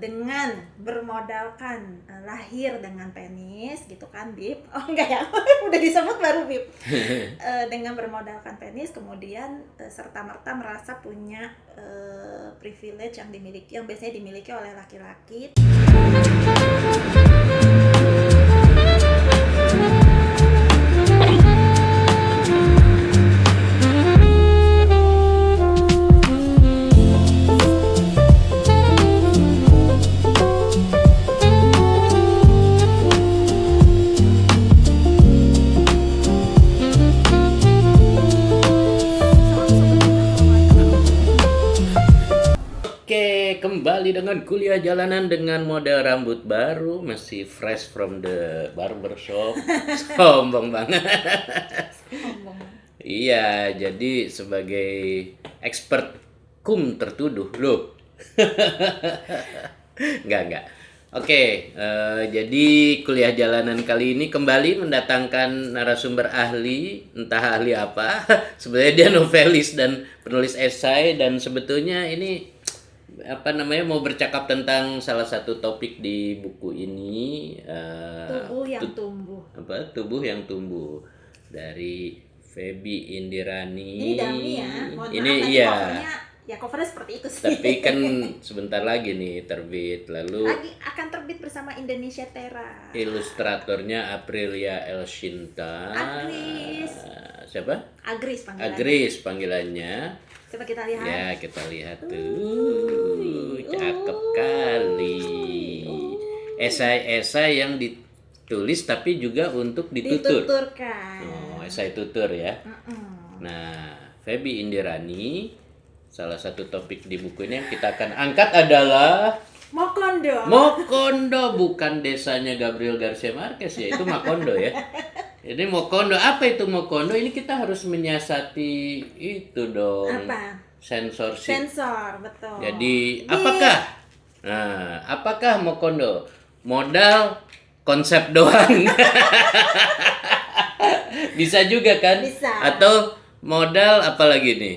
dengan bermodalkan lahir dengan penis gitu kan, Bib. Oh enggak ya, udah disebut baru Bib. Dengan bermodalkan penis kemudian serta-merta merasa punya privilege yang biasanya dimiliki oleh laki-laki. Kembali dengan kuliah jalanan dengan model rambut baru, masih fresh from the barbershop. Sombong banget. Iya, jadi sebagai expert tertuduh loh. Enggak. Oke, jadi kuliah jalanan kali ini kembali mendatangkan narasumber ahli, entah ahli apa. Sebenarnya dia novelis dan penulis esai, dan sebetulnya ini mau bercakap tentang salah satu topik di buku ini, tubuh yang tumbuh dari Feby Indirani. Ini Dami ya, Ini iya. Covernya seperti itu sih. Tapi kan sebentar lagi nih terbit, lalu akan terbit bersama Indonesia Tera. Ilustratornya Aprilia Elshinta. Siapa? Agris panggilannya. Coba kita lihat. Ya, kita lihat tuh. Cakep kali. Esai-esai yang ditulis tapi juga untuk dituturkan. Oh, esai tutur ya. Nah, Feby Indirani, salah satu topik di buku ini yang kita akan angkat adalah Mokondo, bukan desanya Gabriel Garcia Marquez ya, itu Macondo ya. Ini Mokondo, apa itu Mokondo? Ini kita harus menyiasati itu dong. Apa? Sensor, betul. Jadi apakah Mokondo? Modal konsep doang. Bisa juga kan? Bisa. Atau modal apa lagi nih?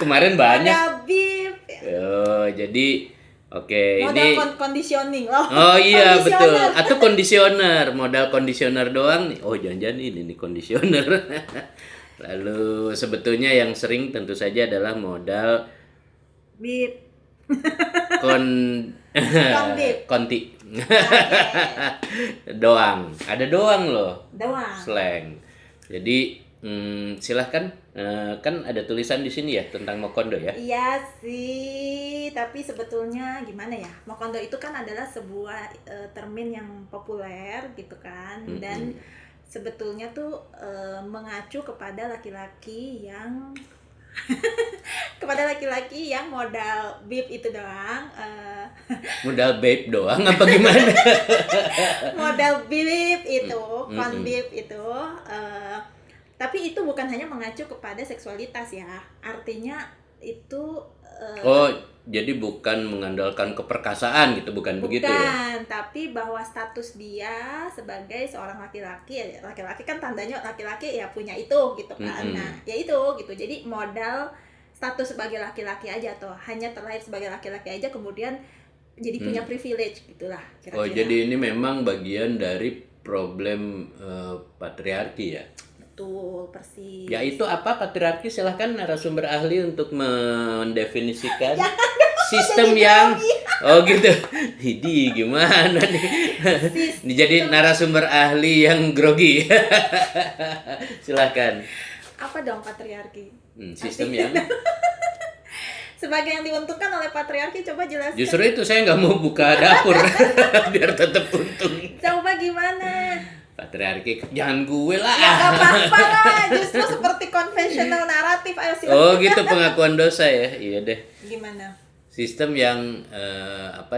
Kemarin banyak. Ada Bib. Oh, jadi oke, modal ini conditioning loh. Oh iya betul. Atau kondisioner, modal kondisioner doang nih. Oh jangan-jangan ini kondisioner. Lalu sebetulnya yang sering tentu saja adalah modal Bib. konti. Doang. Ada doang loh. Slang. Jadi silahkan, kan ada tulisan di sini ya tentang Mokondo ya. Iya sih, tapi sebetulnya gimana ya, Mokondo itu kan adalah sebuah termin yang populer gitu kan, dan sebetulnya tuh mengacu kepada laki-laki yang modal bib itu doang. Modal babe doang apa gimana? Modal bib itu, bib itu. Tapi itu bukan hanya mengacu kepada seksualitas ya, artinya itu jadi bukan mengandalkan keperkasaan gitu, bukan begitu ya? Bukan, tapi bahwa status dia sebagai seorang laki-laki kan tandanya laki-laki ya punya itu gitu kan. Nah, ya itu gitu. Jadi modal status sebagai laki-laki aja, atau hanya terlahir sebagai laki-laki aja kemudian jadi punya privilege gitulah kira-kira. Oh, jadi ini memang bagian dari problem patriarki ya? Betul, persis. Ya itu apa patriarki? Silahkan narasumber ahli untuk mendefinisikan sistem yang gitu. Hidi gimana nih? Jadi narasumber ahli yang grogi. Silahkan. Apa dong patriarki? Sistem yang sebagai yang diuntungkan oleh patriarki, coba jelaskan. Justru itu saya nggak mau buka dapur biar tetap untung. Coba gimana? Patriarki, jangan gue lah. Ya gak apa-apa lah, justru seperti konvensional naratif. Ayo silakan. Oh gitu, pengakuan dosa ya. Iya deh. Gimana? Sistem yang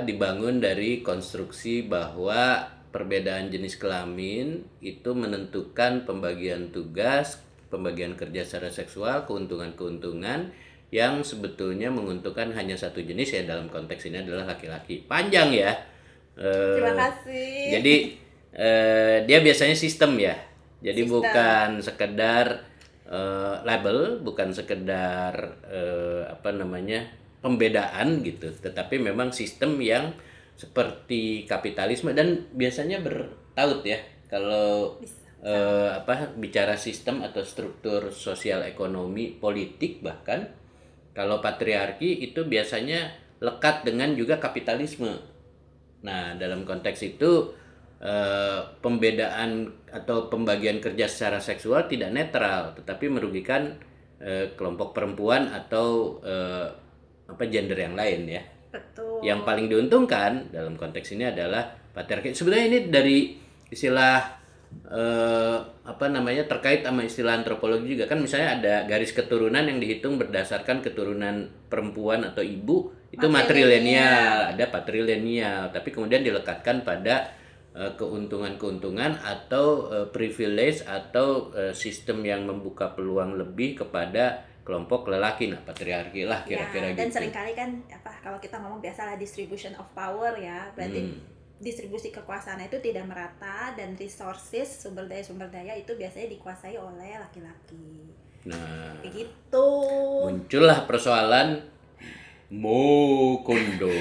dibangun dari konstruksi bahwa perbedaan jenis kelamin itu menentukan pembagian tugas, pembagian kerja secara seksual, keuntungan-keuntungan yang sebetulnya menguntungkan hanya satu jenis, ya dalam konteks ini adalah laki-laki. Panjang ya. Terima kasih. Jadi dia biasanya sistem ya. Jadi bukan sekedar label, bukan sekedar pembedaan gitu, tetapi memang sistem yang seperti kapitalisme dan biasanya bertaut ya kalau Bisa. bicara sistem atau struktur sosial ekonomi politik. Bahkan kalau patriarki itu biasanya lekat dengan juga kapitalisme. Nah, dalam konteks itu pembedaan atau pembagian kerja secara seksual tidak netral, tetapi merugikan kelompok perempuan atau gender yang lain ya. Betul. Yang paling diuntungkan dalam konteks ini adalah patriarki. Sebenarnya ini dari istilah terkait sama istilah antropologi juga kan, misalnya ada garis keturunan yang dihitung berdasarkan keturunan perempuan atau ibu, itu matrilineal, ada patrilineal, tapi kemudian dilekatkan pada keuntungan-keuntungan atau privilege atau sistem yang membuka peluang lebih kepada kelompok lelaki. Nah, patriarki lah kira-kira dan gitu. seringkali kan kalau kita ngomong biasalah distribution of power ya, berarti distribusi kekuasaan itu tidak merata dan resources sumber daya itu biasanya dikuasai oleh laki-laki. Nah, begitu. Muncullah persoalan Mokondo.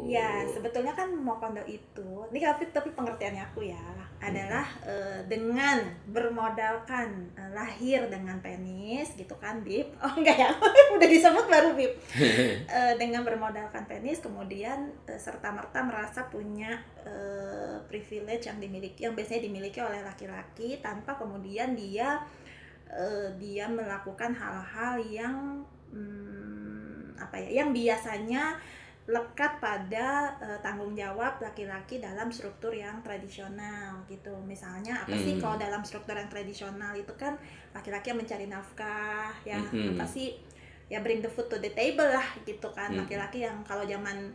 Ya, sebetulnya kan Mokondo itu, ini tapi pengertiannya aku ya, adalah dengan bermodalkan lahir dengan penis gitu kan, Bib. Oh enggak ya, udah disebut baru Bib. Dengan bermodalkan penis, kemudian serta-merta merasa punya privilege yang biasanya dimiliki oleh laki-laki, tanpa kemudian dia melakukan hal-hal yang yang biasanya lekat pada tanggung jawab laki-laki dalam struktur yang tradisional gitu. Misalnya sih kalau dalam struktur yang tradisional itu kan laki-laki yang mencari nafkah ya, ya bring the food to the table lah gitu kan. Laki-laki yang kalau zaman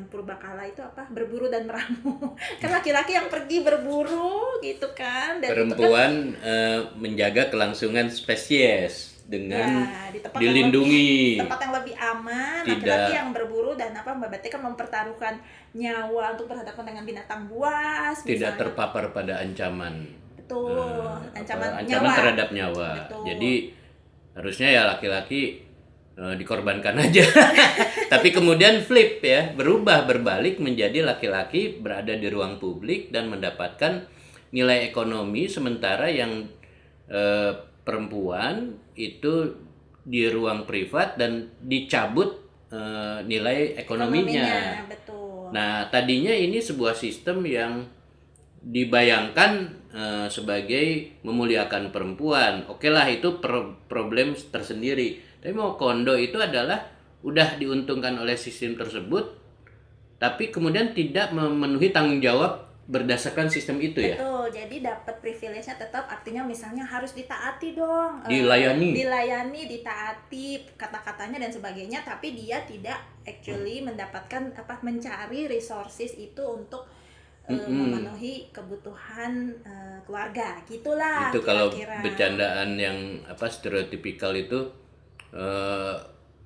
purbakala itu berburu dan meramu. Kan laki-laki yang pergi berburu gitu kan, dan perempuan itu kan, menjaga kelangsungan spesies dengan dilindungi tempat yang lebih aman. Laki-laki yang berburu dan berarti kan mempertaruhkan nyawa untuk berhadapan dengan binatang buas, tidak terpapar pada ancaman. Betul. Ancaman nyawa. Terhadap nyawa. Betul. Jadi harusnya ya laki-laki dikorbankan aja. Tapi kemudian flip ya, berbalik menjadi laki-laki berada di ruang publik dan mendapatkan nilai ekonomi, sementara yang perempuan itu di ruang privat dan dicabut nilai ekonominya. Betul. Nah, tadinya ini sebuah sistem yang dibayangkan sebagai memuliakan perempuan. Oke lah, itu problem tersendiri. Tapi Mokondo itu adalah udah diuntungkan oleh sistem tersebut, tapi kemudian tidak memenuhi tanggung jawab berdasarkan sistem itu ya. Betul, jadi dapat privilege-nya tetap, artinya misalnya harus ditaati dong. Dilayani, ditaati kata-katanya dan sebagainya, tapi dia tidak actually mendapatkan mencari resources itu untuk memenuhi kebutuhan keluarga. Gitulah. Itu kalau bercandaan yang stereotipikal itu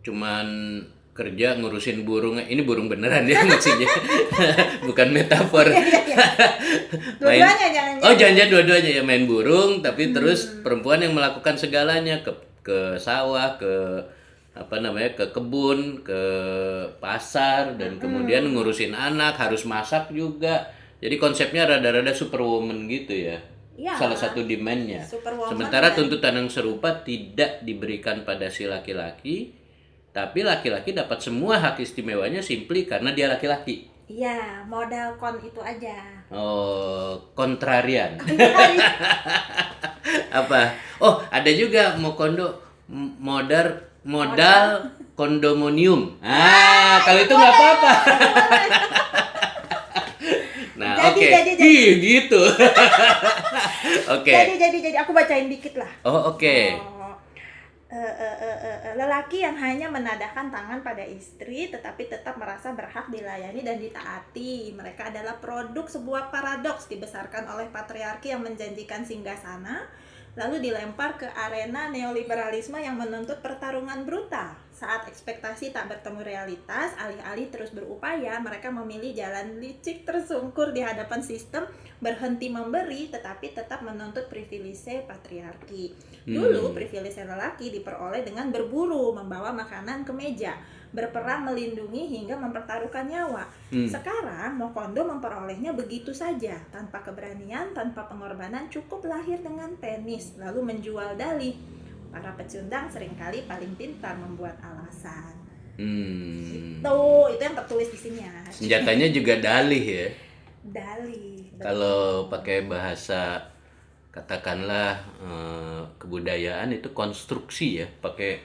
cuman kerja ngurusin burung. Ini burung beneran ya maksudnya. Bukan metafor. Dua-duanya jangan-jangan dua-duanya ya, main burung tapi terus perempuan yang melakukan segalanya, ke sawah, ke ke kebun, ke pasar, dan kemudian ngurusin anak, harus masak juga. Jadi konsepnya rada-rada superwoman gitu ya. Ya, salah satu demand-nya. Sementara tuntutan yang serupa tidak diberikan pada si laki-laki, tapi laki-laki dapat semua hak istimewanya simply karena dia laki-laki. Iya, modal itu aja. Oh, kontrarian. Apa? Oh, ada juga Mokondo modal kondominium. Kalau itu nggak apa-apa. Nah, oke. Gitu. Oke. Jadi aku bacain dikit lah. Oh, oke. Lelaki yang hanya menadahkan tangan pada istri tetapi tetap merasa berhak dilayani dan ditaati. Mereka adalah produk sebuah paradoks dibesarkan oleh patriarki yang menjanjikan singgasana, lalu dilempar ke arena neoliberalisme yang menuntut pertarungan brutal. Saat ekspektasi tak bertemu realitas, alih-alih terus berupaya, mereka memilih jalan licik tersungkur di hadapan sistem, berhenti memberi tetapi tetap menuntut privilege patriarki. Dulu privilege lelaki diperoleh dengan berburu, membawa makanan ke meja, berperang melindungi hingga mempertaruhkan nyawa. Sekarang Mokondo memperolehnya begitu saja, tanpa keberanian, tanpa pengorbanan, cukup lahir dengan penis lalu menjual dalih. Para pecundang seringkali paling pintar membuat alasan. Itu yang tertulis di sini ya. Senjatanya juga dalih ya. Dalih. Kalau pakai bahasa katakanlah kebudayaan itu konstruksi ya, pakai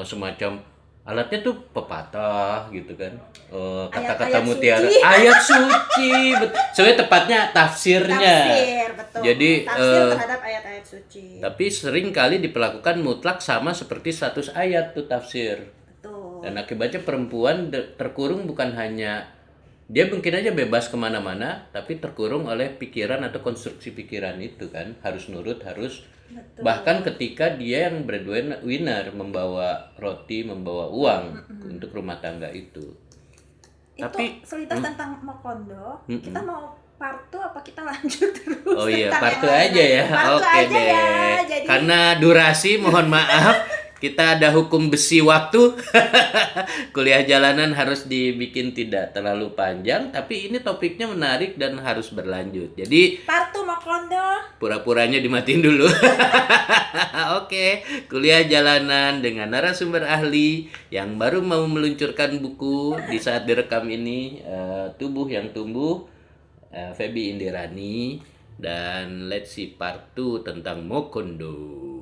semacam alatnya tuh pepatah gitu kan, kata-kata Ayat-ayat mutiara, suci. ayat suci, sebenarnya tepatnya tafsirnya. Tafsir, betul. Jadi Tafsir terhadap ayat-ayat suci. tapi sering kali diperlakukan mutlak sama seperti 100 ayat tuh tafsir. Betul. Dan akibatnya perempuan terkurung bukan hanya dia mungkin aja bebas kemana-mana, tapi terkurung oleh pikiran atau konstruksi pikiran itu kan, harus nurut, harus. Betul. Bahkan ketika dia yang breadwinner, membawa roti, membawa uang untuk rumah tangga itu. Itu Tapi selintas tentang Mokondo. Kita mau part 2 apa kita lanjut terus? oh iya, tentang part yang 2 lain? aja ya. Part 2 Oke aja deh. ya. Jadi Karena durasi mohon maaf, kita ada hukum besi waktu. Kuliah jalanan harus dibikin tidak terlalu panjang, tapi ini topiknya menarik dan harus berlanjut. Jadi part 2 Mokondo. pura-puranya dimatiin dulu. Oke, kuliah jalanan dengan narasumber ahli yang baru mau meluncurkan buku di saat direkam ini, Tubuh yang Tumbuh, Feby Indirani, dan let's see part 2 tentang Mokondo.